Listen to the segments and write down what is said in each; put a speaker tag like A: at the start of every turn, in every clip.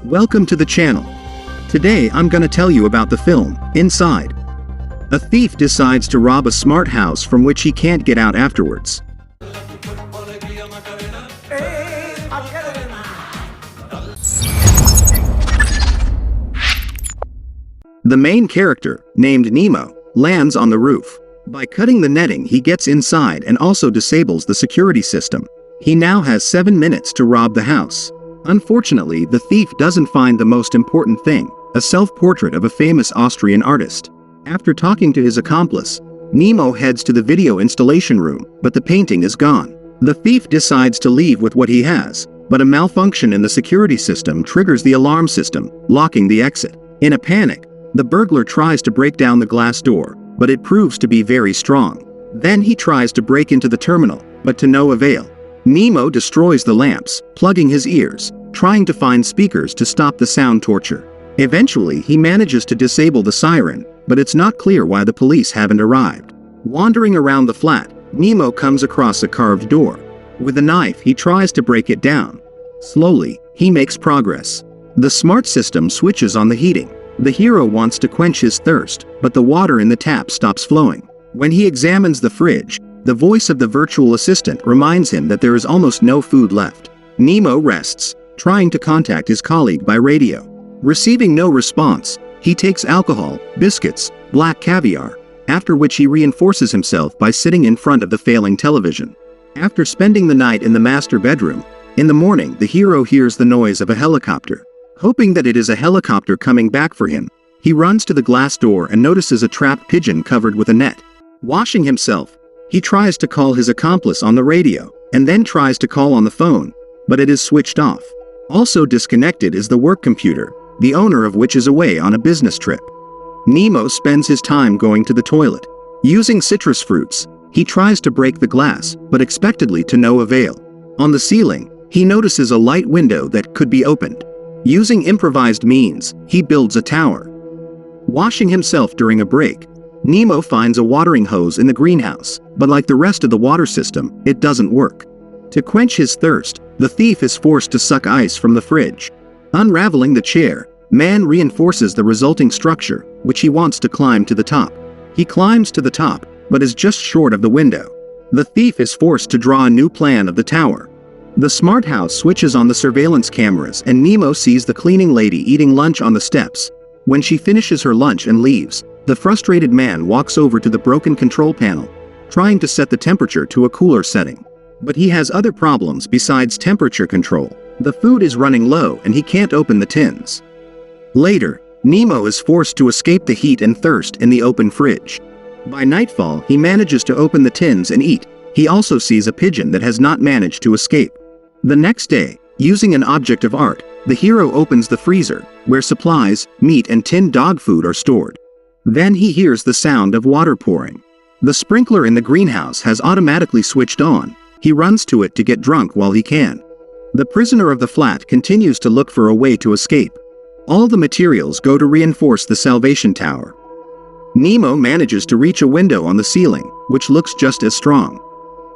A: Welcome to the channel. Today I'm gonna tell you about the film, Inside. A thief decides to rob a smart house from which he can't get out afterwards. The main character, named Nemo, lands on the roof. By cutting the netting, he gets inside and also disables the security system. He now has 7 minutes to rob the house. Unfortunately, the thief doesn't find the most important thing, a self-portrait of a famous Austrian artist. After talking to his accomplice, Nemo heads to the video installation room, but the painting is gone. The thief decides to leave with what he has, but a malfunction in the security system triggers the alarm system, locking the exit. In a panic, the burglar tries to break down the glass door, but it proves to be very strong. Then he tries to break into the terminal, but to no avail. Nemo destroys the lamps, plugging his ears, trying to find speakers to stop the sound torture. Eventually, he manages to disable the siren, but it's not clear why the police haven't arrived. Wandering around the flat, Nemo comes across a carved door. With a knife, he tries to break it down. Slowly, he makes progress. The smart system switches on the heating. The hero wants to quench his thirst, but the water in the tap stops flowing. When he examines the fridge, the voice of the virtual assistant reminds him that there is almost no food left. Nemo rests, trying to contact his colleague by radio. Receiving no response, he takes alcohol, biscuits, black caviar, after which he reinforces himself by sitting in front of the failing television. After spending the night in the master bedroom, in the morning the hero hears the noise of a helicopter. Hoping that it is a helicopter coming back for him, he runs to the glass door and notices a trapped pigeon covered with a net. Washing himself, he tries to call his accomplice on the radio, and then tries to call on the phone, but it is switched off. Also disconnected is the work computer, the owner of which is away on a business trip. Nemo spends his time going to the toilet. Using citrus fruits, he tries to break the glass, but expectedly to no avail. On the ceiling, he notices a light window that could be opened. Using improvised means, he builds a tower. Washing himself during a break, Nemo finds a watering hose in the greenhouse, but like the rest of the water system, it doesn't work. To quench his thirst, the thief is forced to suck ice from the fridge. Unraveling the chair, man reinforces the resulting structure, which he wants to climb to the top. He climbs to the top, but is just short of the window. The thief is forced to draw a new plan of the tower. The smart house switches on the surveillance cameras and Nemo sees the cleaning lady eating lunch on the steps. When she finishes her lunch and leaves, the frustrated man walks over to the broken control panel, trying to set the temperature to a cooler setting. But he has other problems besides temperature control. The food is running low and he can't open the tins. Later, Nemo is forced to escape the heat and thirst in the open fridge. By nightfall, he manages to open the tins and eat. He also sees a pigeon that has not managed to escape. The next day, using an object of art, the hero opens the freezer, where supplies, meat and tinned dog food are stored. Then he hears the sound of water pouring. The sprinkler in the greenhouse has automatically switched on. He runs to it to get drunk while he can. The prisoner of the flat continues to look for a way to escape. All the materials go to reinforce the salvation tower. Nemo manages to reach a window on the ceiling, which looks just as strong.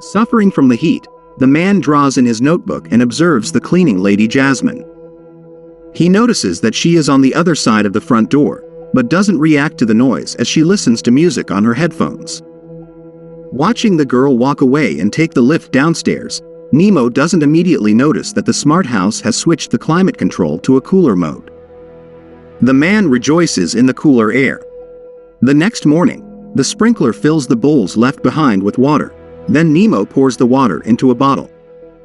A: Suffering from the heat, the man draws in his notebook and observes the cleaning lady Jasmine. He notices that she is on the other side of the front door, but doesn't react to the noise as she listens to music on her headphones. Watching the girl walk away and take the lift downstairs, Nemo doesn't immediately notice that the smart house has switched the climate control to a cooler mode. The man rejoices in the cooler air. The next morning, the sprinkler fills the bowls left behind with water. Then Nemo pours the water into a bottle.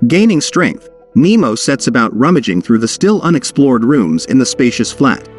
A: Gaining strength, Nemo sets about rummaging through the still unexplored rooms in the spacious flat.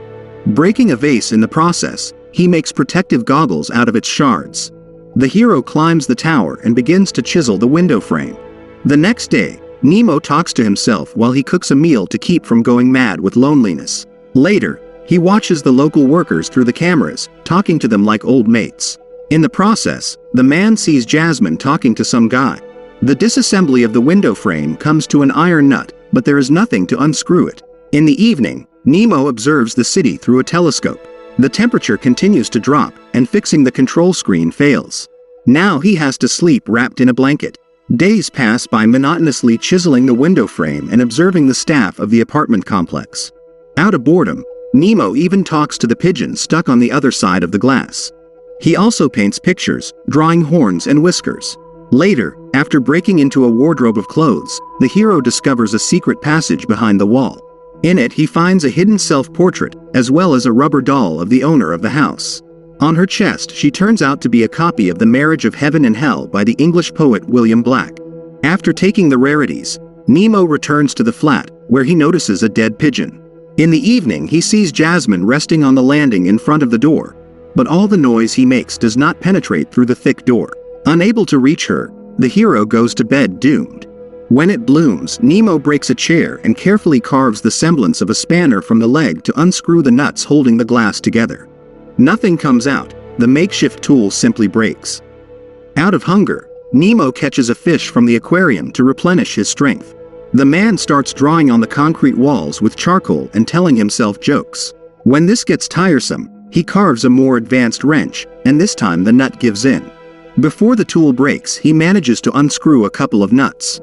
A: Breaking a vase in the process, he makes protective goggles out of its shards. The hero climbs the tower and begins to chisel the window frame. The next day, Nemo talks to himself while he cooks a meal to keep from going mad with loneliness. Later, he watches the local workers through the cameras, talking to them like old mates. In the process, the man sees Jasmine talking to some guy. The disassembly of the window frame comes to an iron nut, but there is nothing to unscrew it. In the evening, Nemo observes the city through a telescope. The temperature continues to drop, and fixing the control screen fails. Now he has to sleep wrapped in a blanket. Days pass by monotonously chiseling the window frame and observing the staff of the apartment complex. Out of boredom, Nemo even talks to the pigeon stuck on the other side of the glass. He also paints pictures, drawing horns and whiskers. Later, after breaking into a wardrobe of clothes, the hero discovers a secret passage behind the wall. In it he finds a hidden self-portrait, as well as a rubber doll of the owner of the house. On her chest she turns out to be a copy of The Marriage of Heaven and Hell by the English poet William Black. After taking the rarities, Nemo returns to the flat, where he notices a dead pigeon. In the evening he sees Jasmine resting on the landing in front of the door, but all the noise he makes does not penetrate through the thick door. Unable to reach her, the hero goes to bed doomed. When it blooms, Nemo breaks a chair and carefully carves the semblance of a spanner from the leg to unscrew the nuts holding the glass together. Nothing comes out, the makeshift tool simply breaks. Out of hunger, Nemo catches a fish from the aquarium to replenish his strength. The man starts drawing on the concrete walls with charcoal and telling himself jokes. When this gets tiresome, he carves a more advanced wrench, and this time the nut gives in. Before the tool breaks, he manages to unscrew a couple of nuts.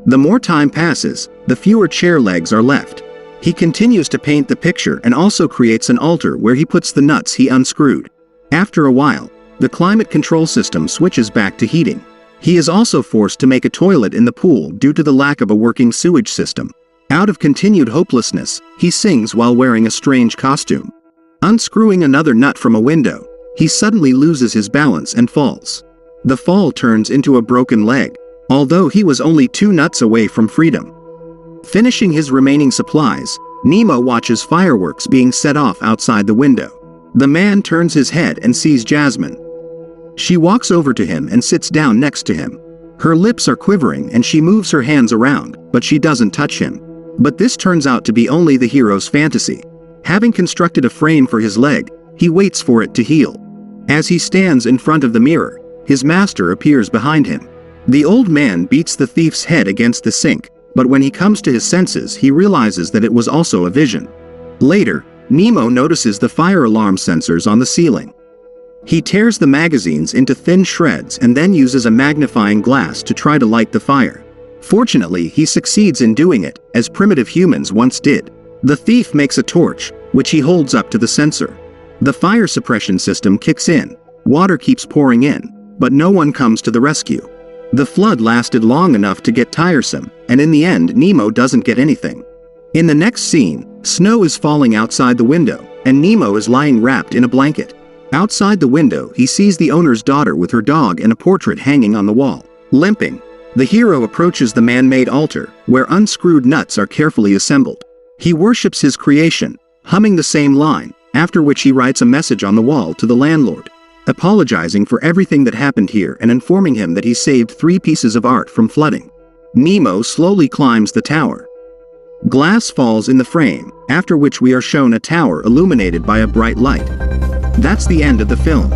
A: The more time passes, the fewer chair legs are left. He continues to paint the picture and also creates an altar where he puts the nuts he unscrewed. After a while, the climate control system switches back to heating. He is also forced to make a toilet in the pool due to the lack of a working sewage system. Out of continued hopelessness, he sings while wearing a strange costume. Unscrewing another nut from a window, he suddenly loses his balance and falls. The fall turns into a broken leg, although he was only 2 nuts away from freedom. Finishing his remaining supplies, Nemo watches fireworks being set off outside the window. The man turns his head and sees Jasmine. She walks over to him and sits down next to him. Her lips are quivering and she moves her hands around, but she doesn't touch him. But this turns out to be only the hero's fantasy. Having constructed a frame for his leg, he waits for it to heal. As he stands in front of the mirror, his master appears behind him. The old man beats the thief's head against the sink, but when he comes to his senses he realizes that it was also a vision. Later, Nemo notices the fire alarm sensors on the ceiling. He tears the magazines into thin shreds and then uses a magnifying glass to try to light the fire. Fortunately, he succeeds in doing it, as primitive humans once did. The thief makes a torch, which he holds up to the sensor. The fire suppression system kicks in. Water keeps pouring in, but no one comes to the rescue. The flood lasted long enough to get tiresome, and in the end Nemo doesn't get anything. In the next scene, snow is falling outside the window, and Nemo is lying wrapped in a blanket. Outside the window he sees the owner's daughter with her dog and a portrait hanging on the wall. Limping, the hero approaches the man-made altar, where unscrewed nuts are carefully assembled. He worships his creation, humming the same line, after which he writes a message on the wall to the landlord, apologizing for everything that happened here and informing him that he saved 3 pieces of art from flooding. Nemo slowly climbs the tower. Glass falls in the frame, after which we are shown a tower illuminated by a bright light. That's the end of the film.